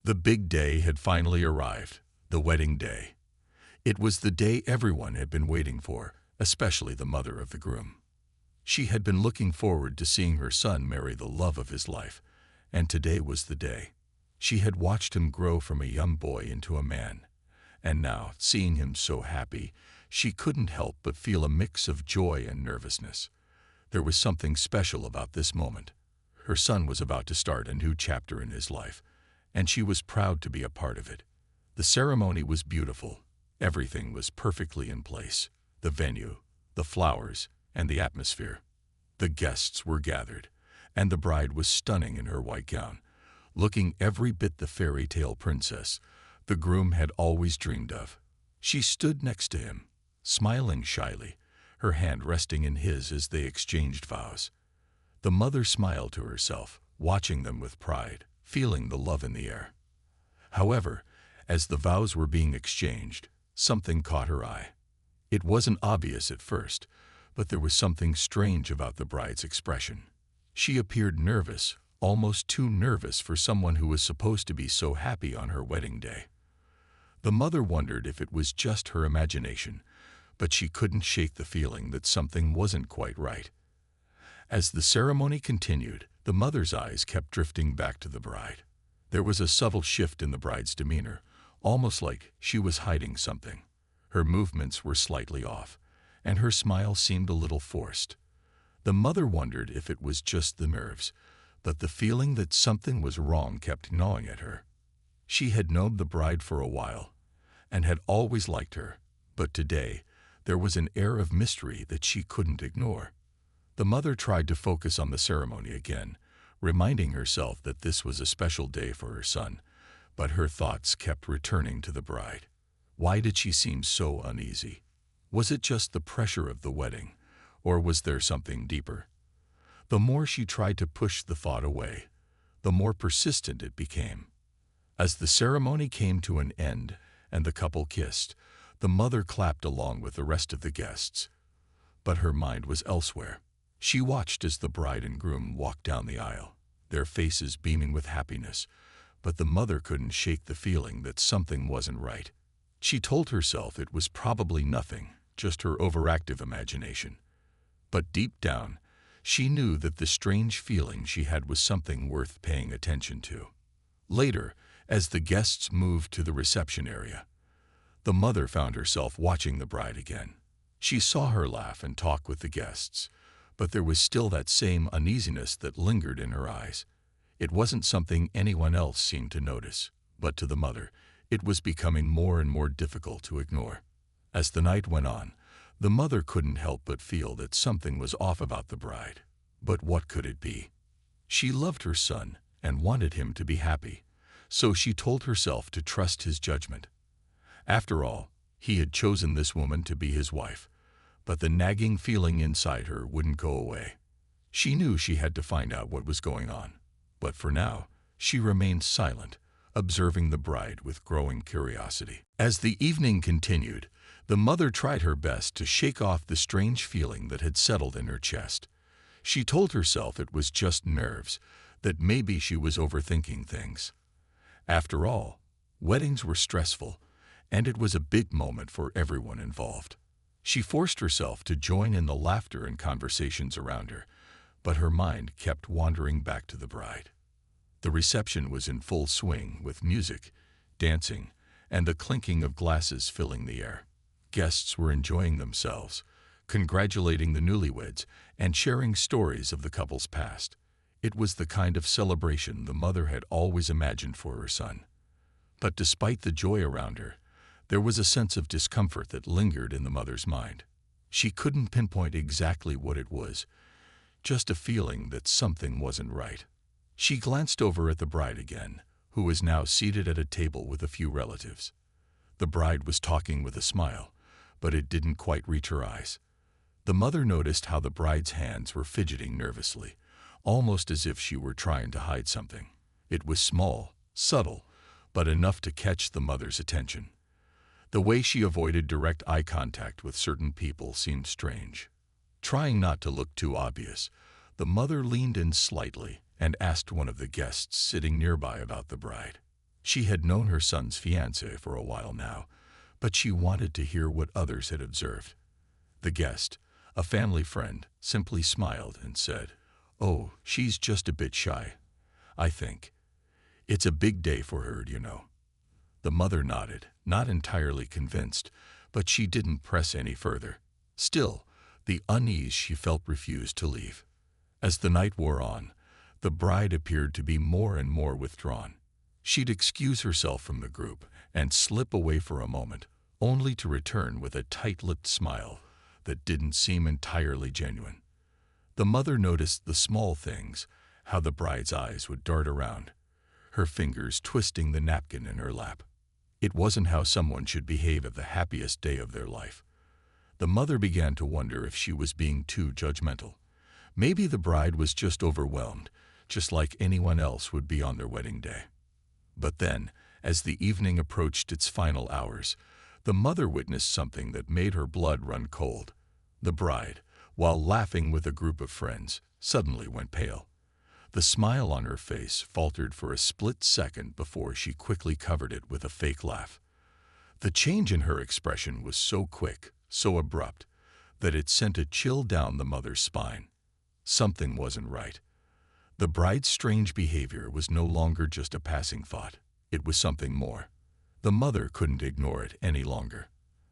The big day had finally arrived, the wedding day. It was the day everyone had been waiting for, especially the mother of the groom. She had been looking forward to seeing her son marry the love of his life, and today was the day. She had watched him grow from a young boy into a man, and now, seeing him so happy, she couldn't help but feel a mix of joy and nervousness. There was something special about this moment. Her son was about to start a new chapter in his life, and she was proud to be a part of it. The ceremony was beautiful. Everything was perfectly in place. The venue, the flowers, and the atmosphere. The guests were gathered, and the bride was stunning in her white gown, looking every bit the fairy tale princess the groom had always dreamed of. She stood next to him, smiling shyly, her hand resting in his as they exchanged vows. The mother smiled to herself, watching them with pride, feeling the love in the air. However, as the vows were being exchanged, something caught her eye. It wasn't obvious at first, but there was something strange about the bride's expression. She appeared nervous, almost too nervous for someone who was supposed to be so happy on her wedding day. The mother wondered if it was just her imagination, but she couldn't shake the feeling that something wasn't quite right. As the ceremony continued, the mother's eyes kept drifting back to the bride. There was a subtle shift in the bride's demeanor, almost like she was hiding something. Her movements were slightly off, and her smile seemed a little forced. The mother wondered if it was just the nerves, but the feeling that something was wrong kept gnawing at her. She had known the bride for a while, and had always liked her, but today there was an air of mystery that she couldn't ignore. The mother tried to focus on the ceremony again, reminding herself that this was a special day for her son, but her thoughts kept returning to the bride. Why did she seem so uneasy? Was it just the pressure of the wedding, or was there something deeper? The more she tried to push the thought away, the more persistent it became. As the ceremony came to an end and the couple kissed, the mother clapped along with the rest of the guests. But her mind was elsewhere. She watched as the bride and groom walked down the aisle, their faces beaming with happiness, but the mother couldn't shake the feeling that something wasn't right. She told herself it was probably nothing, just her overactive imagination. But deep down, she knew that the strange feeling she had was something worth paying attention to. Later, as the guests moved to the reception area, the mother found herself watching the bride again. She saw her laugh and talk with the guests, but there was still that same uneasiness that lingered in her eyes. It wasn't something anyone else seemed to notice, but to the mother, it was becoming more and more difficult to ignore. As the night went on, the mother couldn't help but feel that something was off about the bride. But what could it be? She loved her son and wanted him to be happy, so she told herself to trust his judgment. After all, he had chosen this woman to be his wife, but the nagging feeling inside her wouldn't go away. She knew she had to find out what was going on, but for now, she remained silent, observing the bride with growing curiosity. As the evening continued, the mother tried her best to shake off the strange feeling that had settled in her chest. She told herself it was just nerves, that maybe she was overthinking things. After all, weddings were stressful, and it was a big moment for everyone involved. She forced herself to join in the laughter and conversations around her, but her mind kept wandering back to the bride. The reception was in full swing with music, dancing, and the clinking of glasses filling the air. Guests were enjoying themselves, congratulating the newlyweds, and sharing stories of the couple's past. It was the kind of celebration the mother had always imagined for her son. But despite the joy around her, there was a sense of discomfort that lingered in the mother's mind. She couldn't pinpoint exactly what it was, just a feeling that something wasn't right. She glanced over at the bride again, who was now seated at a table with a few relatives. The bride was talking with a smile, but it didn't quite reach her eyes. The mother noticed how the bride's hands were fidgeting nervously, almost as if she were trying to hide something. It was small, subtle, but enough to catch the mother's attention. The way she avoided direct eye contact with certain people seemed strange. Trying not to look too obvious, the mother leaned in slightly and asked one of the guests sitting nearby about the bride. She had known her son's fiancée for a while now, but she wanted to hear what others had observed. The guest, a family friend, simply smiled and said, "Oh, she's just a bit shy, I think. It's a big day for her, you know." The mother nodded, not entirely convinced, but she didn't press any further. Still, the unease she felt refused to leave. As the night wore on, the bride appeared to be more and more withdrawn. She'd excuse herself from the group and slip away for a moment, only to return with a tight-lipped smile that didn't seem entirely genuine. The mother noticed the small things, how the bride's eyes would dart around, her fingers twisting the napkin in her lap. It wasn't how someone should behave at the happiest day of their life. The mother began to wonder if she was being too judgmental. Maybe the bride was just overwhelmed, just like anyone else would be on their wedding day. But then, as the evening approached its final hours, the mother witnessed something that made her blood run cold. The bride, while laughing with a group of friends, suddenly went pale. The smile on her face faltered for a split second before she quickly covered it with a fake laugh. The change in her expression was so quick, so abrupt, that it sent a chill down the mother's spine. Something wasn't right. The bride's strange behavior was no longer just a passing thought. It was something more. The mother couldn't ignore it any longer.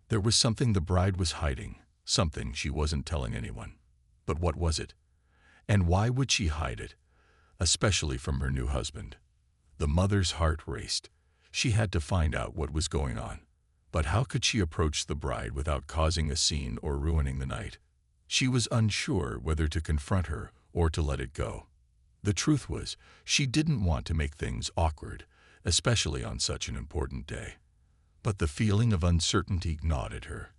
There was something the bride was hiding, something she wasn't telling anyone. But what was it? And why would she hide it? Especially from her new husband. The mother's heart raced. She had to find out what was going on. But how could she approach the bride without causing a scene or ruining the night? She was unsure whether to confront her or to let it go. The truth was, she didn't want to make things awkward, especially on such an important day. But the feeling of uncertainty gnawed at her,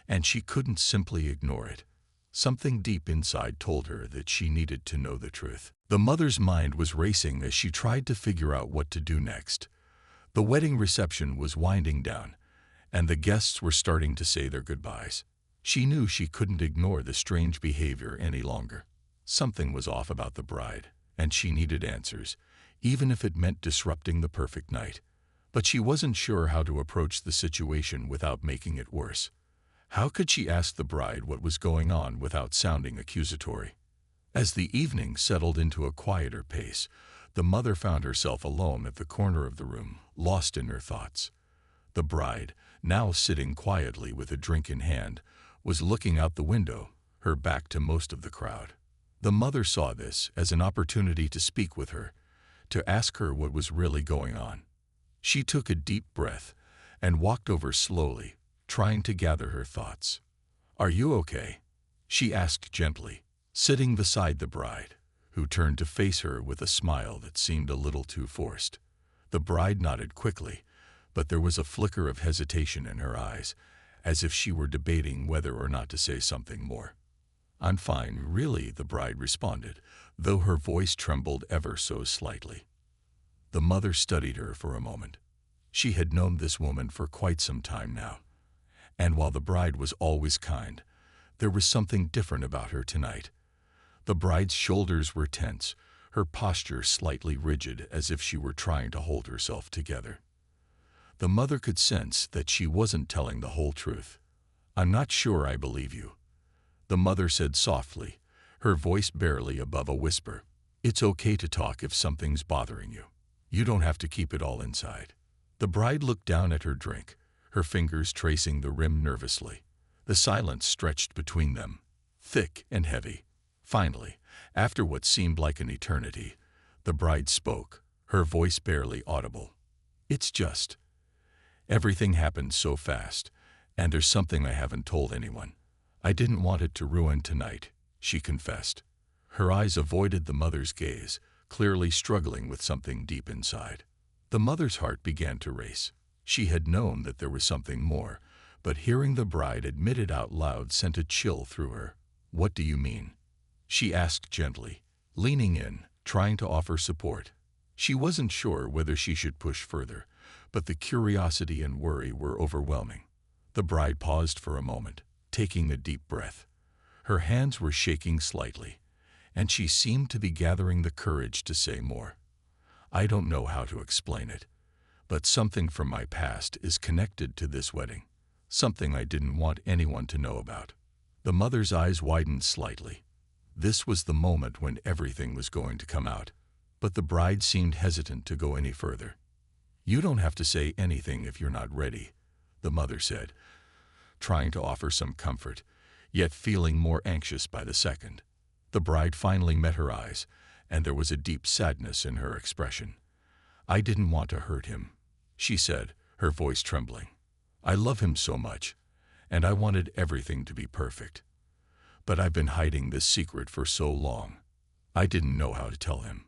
and she couldn't simply ignore it. Something deep inside told her that she needed to know the truth. The mother's mind was racing as she tried to figure out what to do next. The wedding reception was winding down, and the guests were starting to say their goodbyes. She knew she couldn't ignore the strange behavior any longer. Something was off about the bride, and she needed answers, even if it meant disrupting the perfect night. But she wasn't sure how to approach the situation without making it worse. How could she ask the bride what was going on without sounding accusatory? As the evening settled into a quieter pace, the mother found herself alone at the corner of the room, lost in her thoughts. The bride, now sitting quietly with a drink in hand, was looking out the window, her back to most of the crowd. The mother saw this as an opportunity to speak with her, to ask her what was really going on. She took a deep breath and walked over slowly, trying to gather her thoughts. "Are you okay?" she asked gently, sitting beside the bride, who turned to face her with a smile that seemed a little too forced. The bride nodded quickly, but there was a flicker of hesitation in her eyes, as if she were debating whether or not to say something more. "I'm fine, really," the bride responded, though her voice trembled ever so slightly. The mother studied her for a moment. She had known this woman for quite some time now, and while the bride was always kind, there was something different about her tonight. The bride's shoulders were tense, her posture slightly rigid as if she were trying to hold herself together. The mother could sense that she wasn't telling the whole truth. "I'm not sure I believe you," the mother said softly, her voice barely above a whisper. "It's okay to talk if something's bothering you. You don't have to keep it all inside." The bride looked down at her drink, her fingers tracing the rim nervously. The silence stretched between them, thick and heavy. Finally, after what seemed like an eternity, the bride spoke, her voice barely audible. "It's just, everything happened so fast, and there's something I haven't told anyone. I didn't want it to ruin tonight," she confessed. Her eyes avoided the mother's gaze, clearly struggling with something deep inside. The mother's heart began to race. She had known that there was something more, but hearing the bride admit it out loud sent a chill through her. "What do you mean?" she asked gently, leaning in, trying to offer support. She wasn't sure whether she should push further, but the curiosity and worry were overwhelming. The bride paused for a moment, taking a deep breath. Her hands were shaking slightly, and she seemed to be gathering the courage to say more. "I don't know how to explain it, But something from my past is connected to this wedding, something I didn't want anyone to know about. The mother's eyes widened slightly. This was the moment when everything was going to come out, but the bride seemed hesitant to go any further. "You don't have to say anything if you're not ready," the mother said, trying to offer some comfort, yet feeling more anxious by the second. The bride finally met her eyes, and there was a deep sadness in her expression. "I didn't want to hurt him," she said, her voice trembling. "I love him so much, and I wanted everything to be perfect. But I've been hiding this secret for so long. I didn't know how to tell him."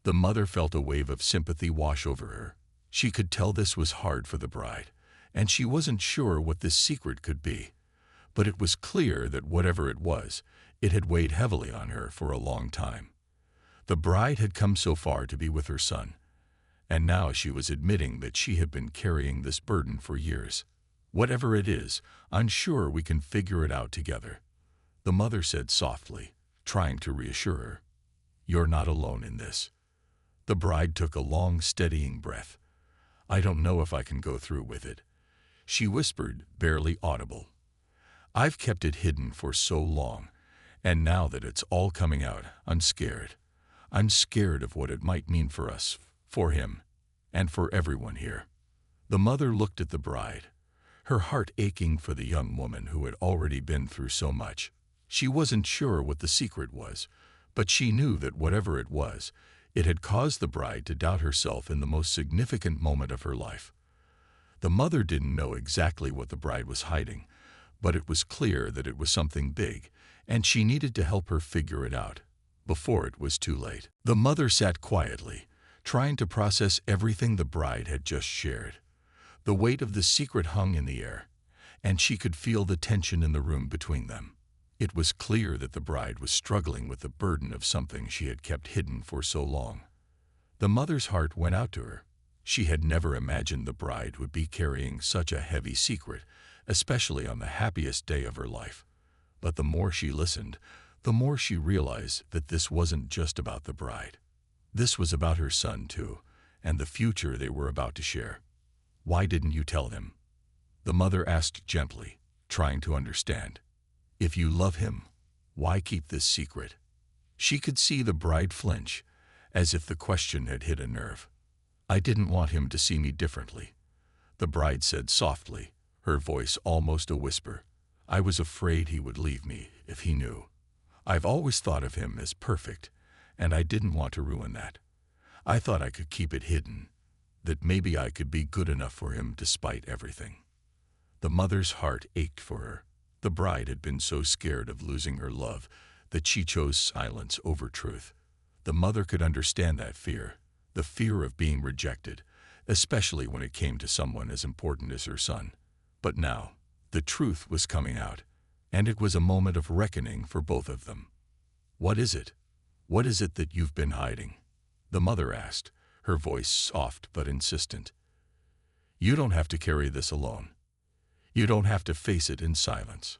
The mother felt a wave of sympathy wash over her. She could tell this was hard for the bride, and she wasn't sure what this secret could be. But it was clear that whatever it was, it had weighed heavily on her for a long time. The bride had come so far to be with her son, and now she was admitting that she had been carrying this burden for years. "Whatever it is, I'm sure we can figure it out together," the mother said softly, trying to reassure her. "You're not alone in this." The bride took a long, steadying breath. "I don't know if I can go through with it," she whispered, barely audible. "I've kept it hidden for so long, and now that it's all coming out, I'm scared. I'm scared of what it might mean for us, for him, and for everyone here." The mother looked at the bride, her heart aching for the young woman who had already been through so much. She wasn't sure what the secret was, but she knew that whatever it was, it had caused the bride to doubt herself in the most significant moment of her life. The mother didn't know exactly what the bride was hiding, but it was clear that it was something big, and she needed to help her figure it out before it was too late. The mother sat quietly, trying to process everything the bride had just shared. The weight of the secret hung in the air, and she could feel the tension in the room between them. It was clear that the bride was struggling with the burden of something she had kept hidden for so long. The mother's heart went out to her. She had never imagined the bride would be carrying such a heavy secret, especially on the happiest day of her life. But the more she listened, the more she realized that this wasn't just about the bride. This was about her son, too, and the future they were about to share. "Why didn't you tell him?" the mother asked gently, trying to understand. "If you love him, why keep this secret?" She could see the bride flinch, as if the question had hit a nerve. "I didn't want him to see me differently," the bride said softly, her voice almost a whisper. "I was afraid he would leave me if he knew. I've always thought of him as perfect, and I didn't want to ruin that. I thought I could keep it hidden, that maybe I could be good enough for him despite everything." The mother's heart ached for her. The bride had been so scared of losing her love that she chose silence over truth. The mother could understand that fear, the fear of being rejected, especially when it came to someone as important as her son. But now, the truth was coming out, and it was a moment of reckoning for both of them. "What is it? What is it that you've been hiding?" the mother asked, her voice soft but insistent. "You don't have to carry this alone. You don't have to face it in silence."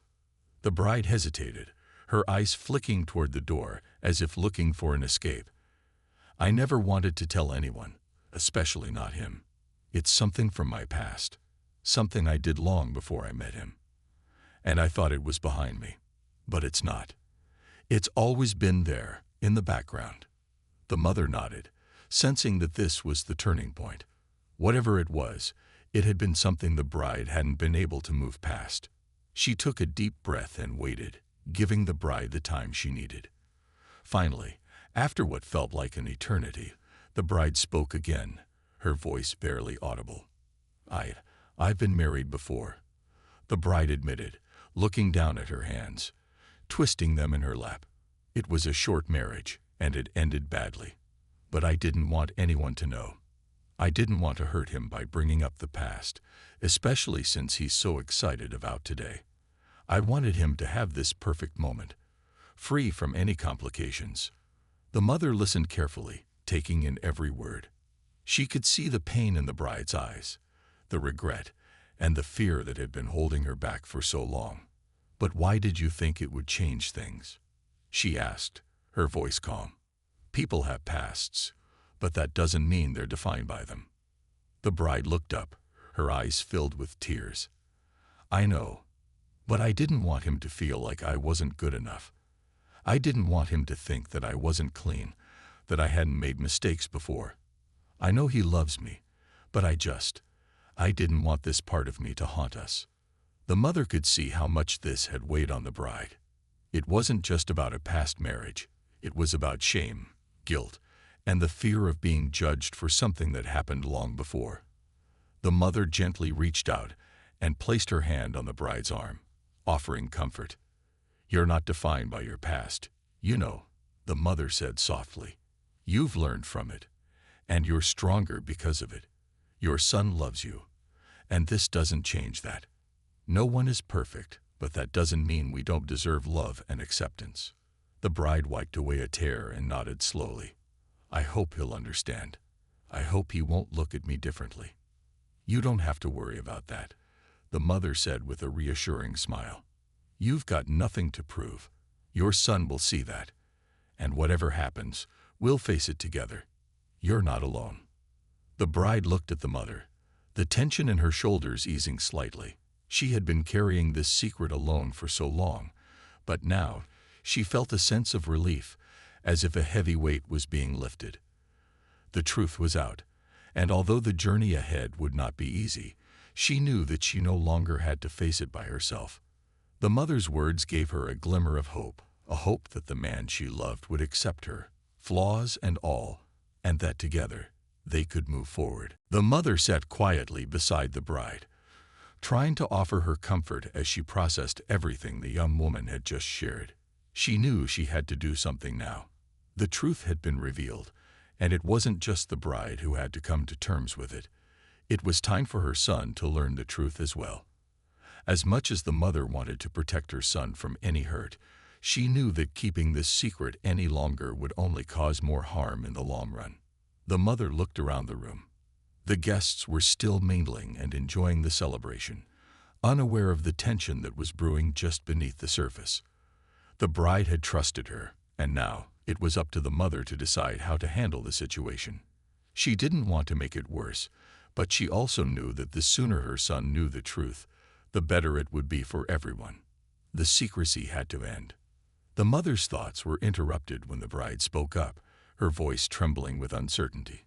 The bride hesitated, her eyes flicking toward the door as if looking for an escape. "I never wanted to tell anyone, especially not him. It's something from my past, something I did long before I met him. And I thought it was behind me, but it's not. It's always been there, in the background." The mother nodded, sensing that this was the turning point. Whatever it was, it had been something the bride hadn't been able to move past. She took a deep breath and waited, giving the bride the time she needed. Finally, after what felt like an eternity, the bride spoke again, her voice barely audible. I've been married before," the bride admitted, looking down at her hands, twisting them in her lap. "It was a short marriage, and it ended badly. But I didn't want anyone to know. I didn't want to hurt him by bringing up the past, especially since he's so excited about today. I wanted him to have this perfect moment, free from any complications." The mother listened carefully, taking in every word. She could see the pain in the bride's eyes, the regret, and the fear that had been holding her back for so long. "But why did you think it would change things?" she asked, her voice calm. "People have pasts, but that doesn't mean they're defined by them." The bride looked up, her eyes filled with tears. I know, but I didn't want him to feel like I wasn't good enough. I didn't want him to think that I wasn't clean, that I hadn't made mistakes before. I know he loves me, but I didn't want this part of me to haunt us. The mother could see how much this had weighed on the bride. It wasn't just about a past marriage. It was about shame, guilt, and the fear of being judged for something that happened long before. The mother gently reached out and placed her hand on the bride's arm, offering comfort. You're not defined by your past, you know, the mother said softly. You've learned from it, and you're stronger because of it. Your son loves you, and this doesn't change that. No one is perfect, but that doesn't mean we don't deserve love and acceptance. The bride wiped away a tear and nodded slowly. I hope he'll understand. I hope he won't look at me differently. You don't have to worry about that, the mother said with a reassuring smile. You've got nothing to prove. Your son will see that. And whatever happens, we'll face it together. You're not alone. The bride looked at the mother, the tension in her shoulders easing slightly. She had been carrying this secret alone for so long, but now she felt a sense of relief, as if a heavy weight was being lifted. The truth was out, and although the journey ahead would not be easy, she knew that she no longer had to face it by herself. The mother's words gave her a glimmer of hope, a hope that the man she loved would accept her, flaws and all, and that together they could move forward. The mother sat quietly beside the bride, trying to offer her comfort as she processed everything the young woman had just shared. She knew she had to do something now. The truth had been revealed, and it wasn't just the bride who had to come to terms with it. It was time for her son to learn the truth as well. As much as the mother wanted to protect her son from any hurt, she knew that keeping this secret any longer would only cause more harm in the long run. The mother looked around the room. The guests were still mingling and enjoying the celebration, unaware of the tension that was brewing just beneath the surface. The bride had trusted her, and now it was up to the mother to decide how to handle the situation. She didn't want to make it worse, but she also knew that the sooner her son knew the truth, the better it would be for everyone. The secrecy had to end. The mother's thoughts were interrupted when the bride spoke up, her voice trembling with uncertainty.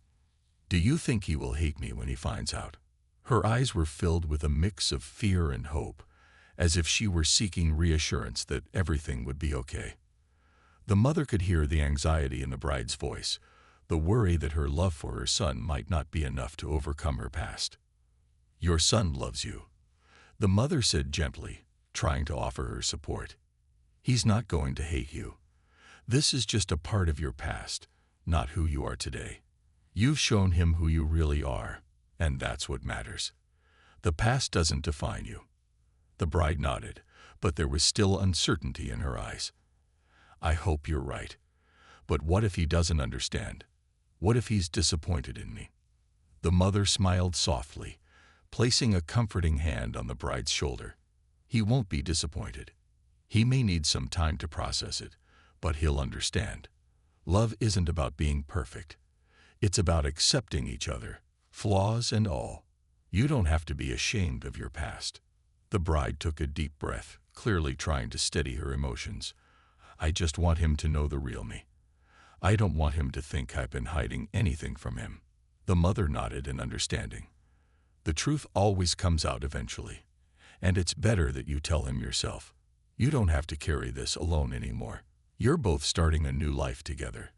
Do you think he will hate me when he finds out? Her eyes were filled with a mix of fear and hope, as if she were seeking reassurance that everything would be okay. The mother could hear the anxiety in the bride's voice, the worry that her love for her son might not be enough to overcome her past. Your son loves you, the mother said gently, trying to offer her support. He's not going to hate you. This is just a part of your past, not who you are today. You've shown him who you really are, and that's what matters. The past doesn't define you. The bride nodded, but there was still uncertainty in her eyes. I hope you're right. But what if he doesn't understand? What if he's disappointed in me? The mother smiled softly, placing a comforting hand on the bride's shoulder. He won't be disappointed. He may need some time to process it, but he'll understand. Love isn't about being perfect. It's about accepting each other, flaws and all. You don't have to be ashamed of your past. The bride took a deep breath, clearly trying to steady her emotions. I just want him to know the real me. I don't want him to think I've been hiding anything from him. The mother nodded in understanding. The truth always comes out eventually, and it's better that you tell him yourself. You don't have to carry this alone anymore. You're both starting a new life together,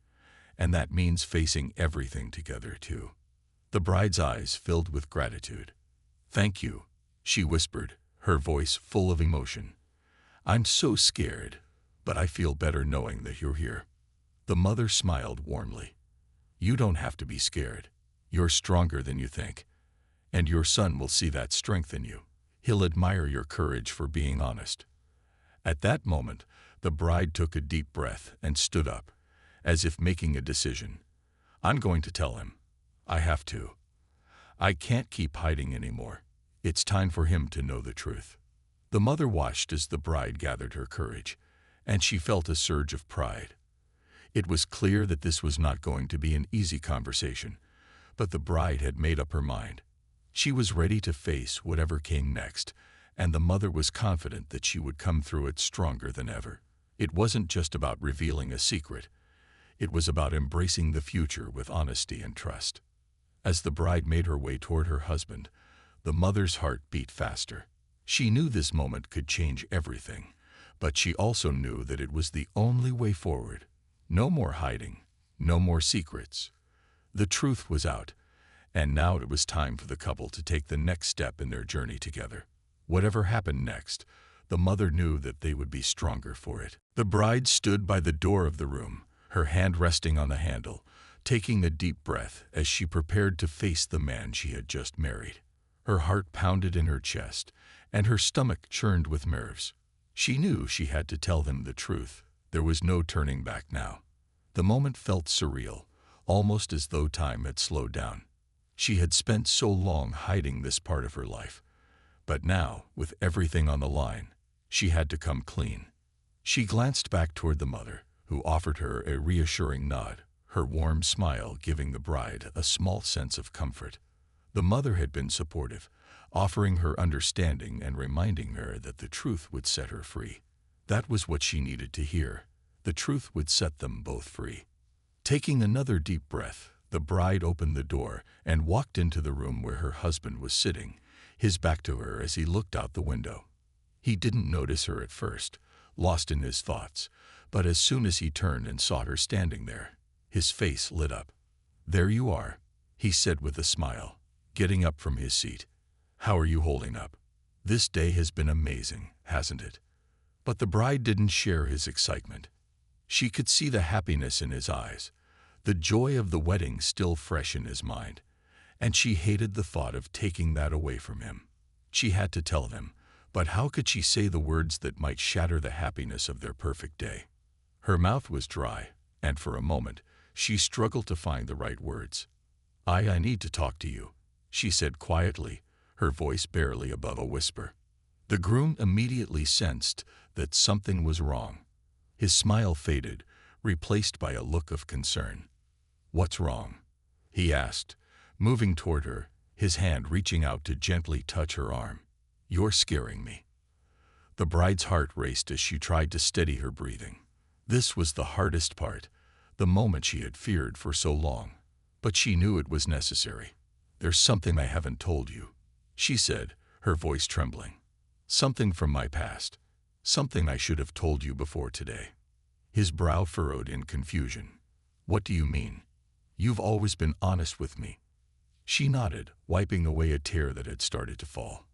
and that means facing everything together too. The bride's eyes filled with gratitude. Thank you, she whispered, her voice full of emotion. I'm so scared, but I feel better knowing that you're here. The mother smiled warmly. You don't have to be scared. You're stronger than you think, and your son will see that strength in you. He'll admire your courage for being honest. At that moment, the bride took a deep breath and stood up, as if making a decision. I'm going to tell him. I have to. I can't keep hiding anymore. It's time for him to know the truth. The mother watched as the bride gathered her courage, and she felt a surge of pride. It was clear that this was not going to be an easy conversation, but the bride had made up her mind. She was ready to face whatever came next, and the mother was confident that she would come through it stronger than ever. It wasn't just about revealing a secret. It was about embracing the future with honesty and trust. As the bride made her way toward her husband, the mother's heart beat faster. She knew this moment could change everything, but she also knew that it was the only way forward. No more hiding, no more secrets. The truth was out, and now it was time for the couple to take the next step in their journey together. Whatever happened next, the mother knew that they would be stronger for it. The bride stood by the door of the room, her hand resting on the handle, taking a deep breath as she prepared to face the man she had just married. Her heart pounded in her chest, and her stomach churned with nerves. She knew she had to tell them the truth. There was no turning back now. The moment felt surreal, almost as though time had slowed down. She had spent so long hiding this part of her life, but now, with everything on the line, she had to come clean. She glanced back toward the mother, who offered her a reassuring nod, her warm smile giving the bride a small sense of comfort. The mother had been supportive, offering her understanding and reminding her that the truth would set her free. That was what she needed to hear. The truth would set them both free. Taking another deep breath, the bride opened the door and walked into the room where her husband was sitting, his back to her as he looked out the window. He didn't notice her at first, lost in his thoughts, but as soon as he turned and saw her standing there, his face lit up. "There you are," he said with a smile, getting up from his seat. "How are you holding up? This day has been amazing, hasn't it?" But the bride didn't share his excitement. She could see the happiness in his eyes, the joy of the wedding still fresh in his mind, and she hated the thought of taking that away from him. She had to tell them, but how could she say the words that might shatter the happiness of their perfect day? Her mouth was dry, and for a moment, she struggled to find the right words. I need to talk to you," she said quietly, her voice barely above a whisper. The groom immediately sensed that something was wrong. His smile faded, replaced by a look of concern. "What's wrong?" he asked, moving toward her, his hand reaching out to gently touch her arm. "You're scaring me." The bride's heart raced as she tried to steady her breathing. This was the hardest part, the moment she had feared for so long. But she knew it was necessary. "There's something I haven't told you," she said, her voice trembling. "Something from my past. Something I should have told you before today." His brow furrowed in confusion. "What do you mean? You've always been honest with me." She nodded, wiping away a tear that had started to fall.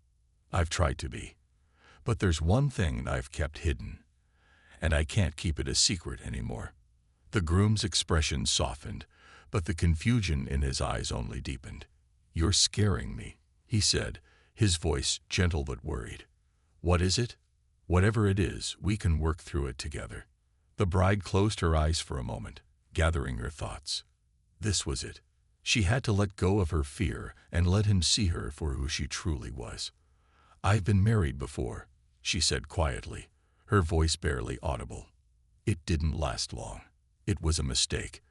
"I've tried to be. But there's one thing I've kept hidden, and I can't keep it a secret anymore." The groom's expression softened, but the confusion in his eyes only deepened. "You're scaring me," he said, his voice gentle but worried. "What is it?" "Whatever it is, we can work through it together." The bride closed her eyes for a moment, gathering her thoughts. This was it. She had to let go of her fear and let him see her for who she truly was. "I've been married before," she said quietly, her voice barely audible. "It didn't last long. It was a mistake.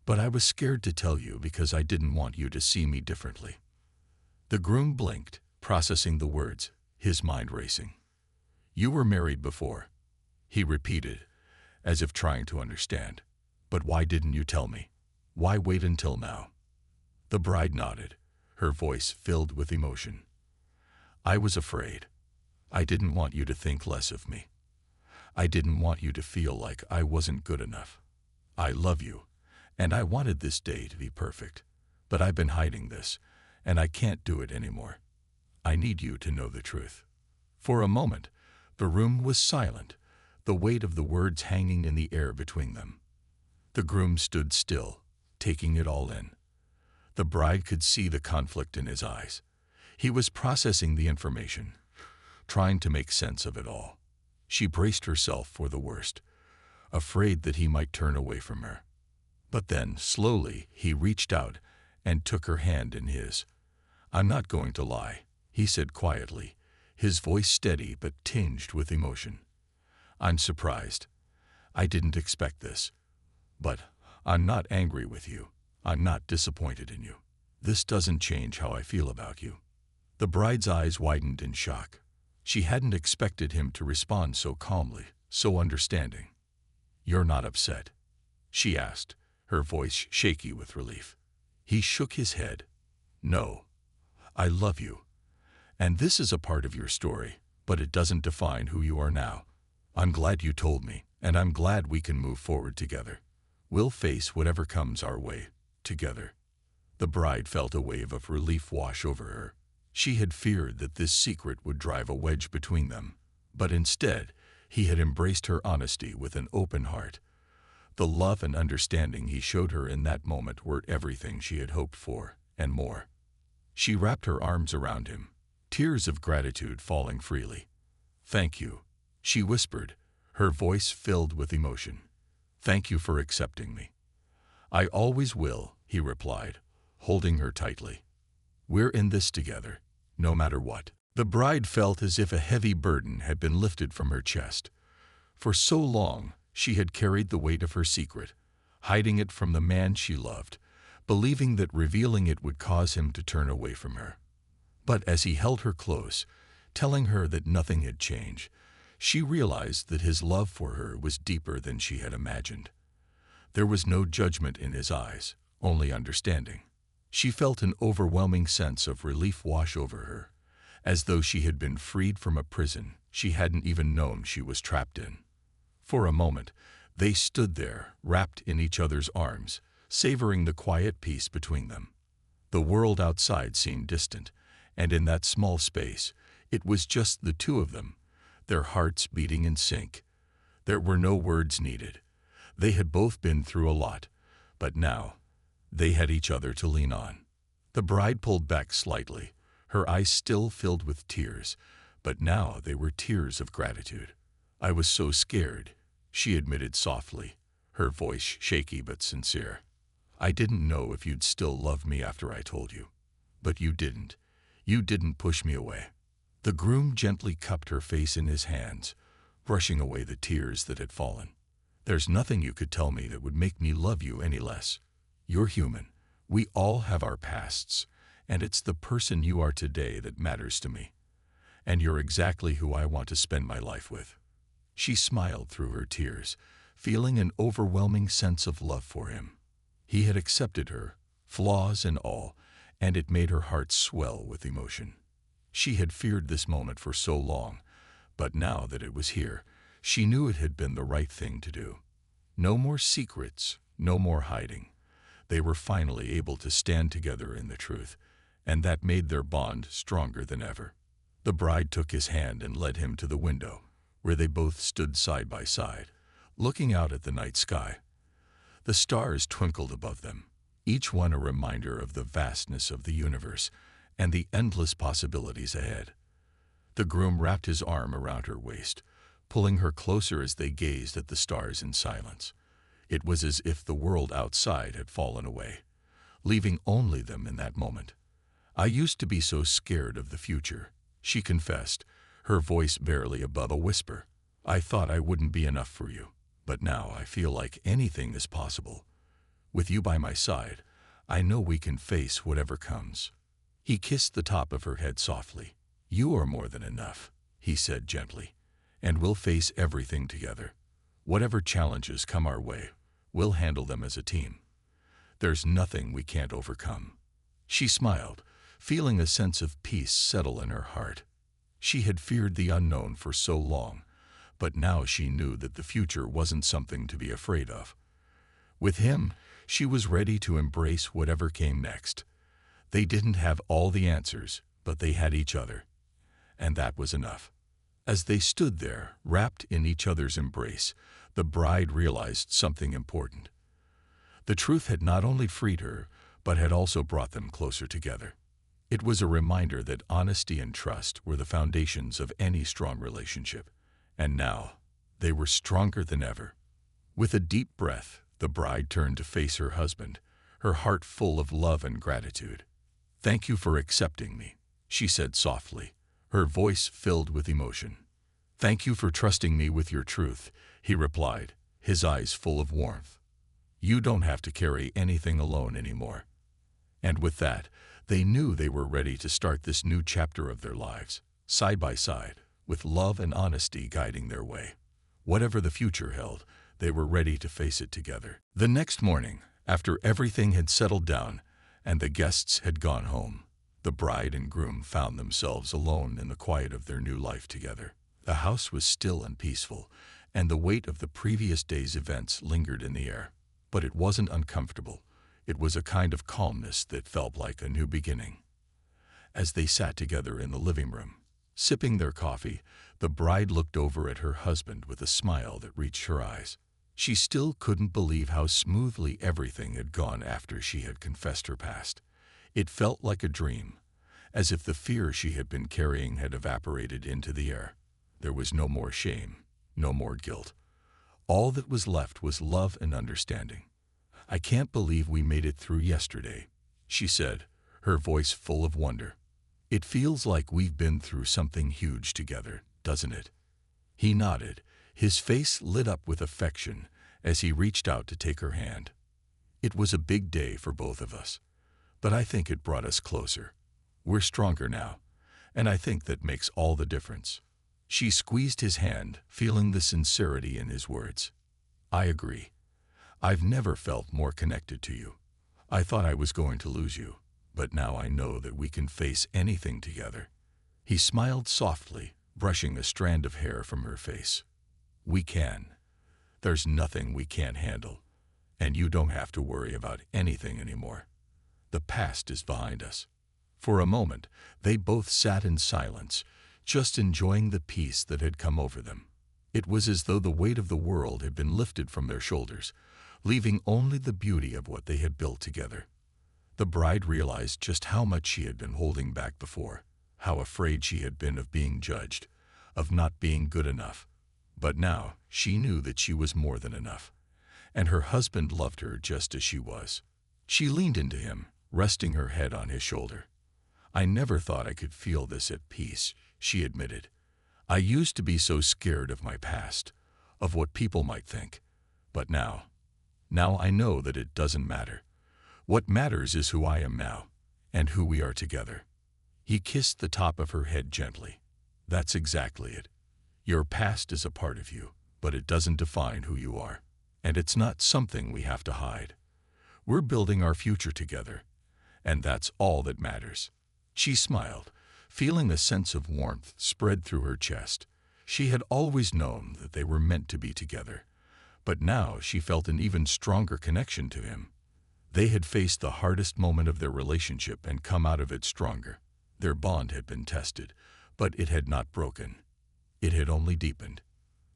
But I was scared to tell you because I didn't want you to see me differently." The groom blinked, processing the words, his mind racing. "You were married before," he repeated, as if trying to understand. "But why didn't you tell me? Why wait until now?" The bride nodded, her voice filled with emotion. "I was afraid. I didn't want you to think less of me. I didn't want you to feel like I wasn't good enough. I love you, and I wanted this day to be perfect. But I've been hiding this, and I can't do it anymore. I need you to know the truth." For a moment, the room was silent, the weight of the words hanging in the air between them. The groom stood still, taking it all in. The bride could see the conflict in his eyes. He was processing the information, trying to make sense of it all. She braced herself for the worst, afraid that he might turn away from her. But then, slowly, he reached out and took her hand in his. "I'm not going to lie," he said quietly, his voice steady but tinged with emotion. "I'm surprised. I didn't expect this. But I'm not angry with you. I'm not disappointed in you. This doesn't change how I feel about you." The bride's eyes widened in shock. She hadn't expected him to respond so calmly, so understanding. "You're not upset?" she asked, her voice shaky with relief. He shook his head. "No. I love you. And this is a part of your story, but it doesn't define who you are now. I'm glad you told me, and I'm glad we can move forward together. We'll face whatever comes our way, together." The bride felt a wave of relief wash over her. She had feared that this secret would drive a wedge between them, but instead, he had embraced her honesty with an open heart. The love and understanding he showed her in that moment were everything she had hoped for, and more. She wrapped her arms around him, tears of gratitude falling freely. "Thank you," she whispered, her voice filled with emotion. "Thank you for accepting me." "I always will," he replied, holding her tightly. "We're in this together, no matter what." The bride felt as if a heavy burden had been lifted from her chest. For so long, she had carried the weight of her secret, hiding it from the man she loved, believing that revealing it would cause him to turn away from her. But as he held her close, telling her that nothing had changed, she realized that his love for her was deeper than she had imagined. There was no judgment in his eyes, only understanding. She felt an overwhelming sense of relief wash over her, as though she had been freed from a prison she hadn't even known she was trapped in. For a moment, they stood there, wrapped in each other's arms, savoring the quiet peace between them. The world outside seemed distant, and in that small space, it was just the two of them, their hearts beating in sync. There were no words needed. They had both been through a lot, but now, they had each other to lean on. The bride pulled back slightly, her eyes still filled with tears, but now they were tears of gratitude. "I was so scared," she admitted softly, her voice shaky but sincere. "I didn't know if you'd still love me after I told you. But you didn't. You didn't push me away." The groom gently cupped her face in his hands, brushing away the tears that had fallen. "There's nothing you could tell me that would make me love you any less. You're human. We all have our pasts, and it's the person you are today that matters to me. And you're exactly who I want to spend my life with." She smiled through her tears, feeling an overwhelming sense of love for him. He had accepted her, flaws and all, and it made her heart swell with emotion. She had feared this moment for so long, but now that it was here, she knew it had been the right thing to do. No more secrets, no more hiding. They were finally able to stand together in the truth, and that made their bond stronger than ever. The bride took his hand and led him to the window, where they both stood side by side, looking out at the night sky. The stars twinkled above them, each one a reminder of the vastness of the universe and the endless possibilities ahead. The groom wrapped his arm around her waist, pulling her closer as they gazed at the stars in silence. It was as if the world outside had fallen away, leaving only them in that moment. "I used to be so scared of the future," she confessed, her voice barely above a whisper. "I thought I wouldn't be enough for you, but now I feel like anything is possible. With you by my side, I know we can face whatever comes." He kissed the top of her head softly. "You are more than enough," he said gently, "and we'll face everything together. Whatever challenges come our way, we'll handle them as a team. There's nothing we can't overcome." She smiled, feeling a sense of peace settle in her heart. She had feared the unknown for so long, but now she knew that the future wasn't something to be afraid of. With him, she was ready to embrace whatever came next. They didn't have all the answers, but they had each other, and that was enough. As they stood there, wrapped in each other's embrace, the bride realized something important. The truth had not only freed her, but had also brought them closer together. It was a reminder that honesty and trust were the foundations of any strong relationship, and now they were stronger than ever. With a deep breath, the bride turned to face her husband, her heart full of love and gratitude. "Thank you for accepting me," she said softly, her voice filled with emotion. "Thank you for trusting me with your truth," he replied, his eyes full of warmth. "You don't have to carry anything alone anymore." And with that, They knew they were ready to start this new chapter of their lives, side by side, with love and honesty guiding their way. Whatever the future held, they were ready to face it together. The next morning, after everything had settled down and the guests had gone home, the bride and groom found themselves alone in the quiet of their new life together. The house was still and peaceful, and the weight of the previous day's events lingered in the air. But it wasn't uncomfortable. It was a kind of calmness that felt like a new beginning. As they sat together in the living room, sipping their coffee, the bride looked over at her husband with a smile that reached her eyes. She still couldn't believe how smoothly everything had gone after she had confessed her past. It felt like a dream, as if the fear she had been carrying had evaporated into the air. There was no more shame, no more guilt. All that was left was love and understanding. "I can't believe we made it through yesterday," she said, her voice full of wonder. "It feels like we've been through something huge together, doesn't it?" He nodded, his face lit up with affection as he reached out to take her hand. "It was a big day for both of us, but I think it brought us closer. We're stronger now, and I think that makes all the difference." She squeezed his hand, feeling the sincerity in his words. "I agree. I've never felt more connected to you. I thought I was going to lose you, but now I know that we can face anything together." He smiled softly, brushing a strand of hair from her face. "We can. There's nothing we can't handle, and you don't have to worry about anything anymore. The past is behind us." For a moment, they both sat in silence, just enjoying the peace that had come over them. It was as though the weight of the world had been lifted from their shoulders, leaving only the beauty of what they had built together. The bride realized just how much she had been holding back before, how afraid she had been of being judged, of not being good enough. But now she knew that she was more than enough, and her husband loved her just as she was. She leaned into him, resting her head on his shoulder. "I never thought I could feel this at peace," she admitted. "I used to be so scared of my past, of what people might think. But now I know that it doesn't matter. What matters is who I am now, and who we are together." He kissed the top of her head gently. "That's exactly it. Your past is a part of you, but it doesn't define who you are. And it's not something we have to hide. We're building our future together, and that's all that matters." She smiled, feeling a sense of warmth spread through her chest. She had always known that they were meant to be together, but now she felt an even stronger connection to him. They had faced the hardest moment of their relationship and come out of it stronger. Their bond had been tested, but it had not broken. It had only deepened.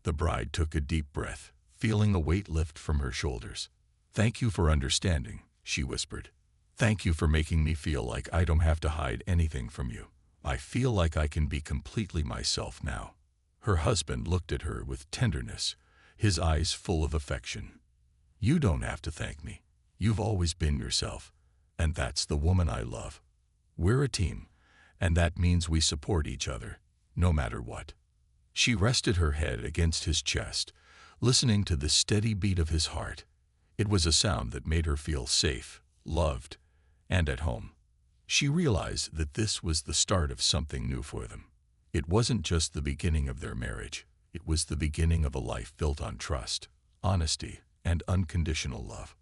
The bride took a deep breath, feeling a weight lift from her shoulders. "Thank you for understanding," she whispered. "Thank you for making me feel like I don't have to hide anything from you. I feel like I can be completely myself now." Her husband looked at her with tenderness, his eyes full of affection. "You don't have to thank me. You've always been yourself, and that's the woman I love. We're a team, and that means we support each other, no matter what." She rested her head against his chest, listening to the steady beat of his heart. It was a sound that made her feel safe, loved, and at home. She realized that this was the start of something new for them. It wasn't just the beginning of their marriage. It was the beginning of a life built on trust, honesty, and unconditional love.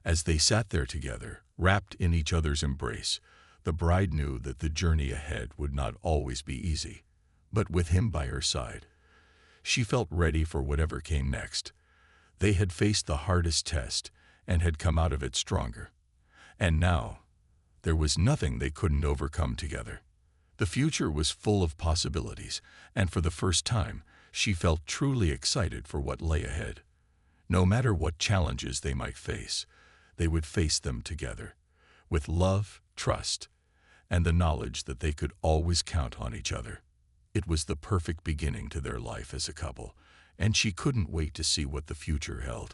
As they sat there together, wrapped in each other's embrace, the bride knew that the journey ahead would not always be easy. But with him by her side, she felt ready for whatever came next. They had faced the hardest test and had come out of it stronger. And now, there was nothing they couldn't overcome together. The future was full of possibilities, and for the first time, she felt truly excited for what lay ahead. No matter what challenges they might face, they would face them together, with love, trust, and the knowledge that they could always count on each other. It was the perfect beginning to their life as a couple, and she couldn't wait to see what the future held.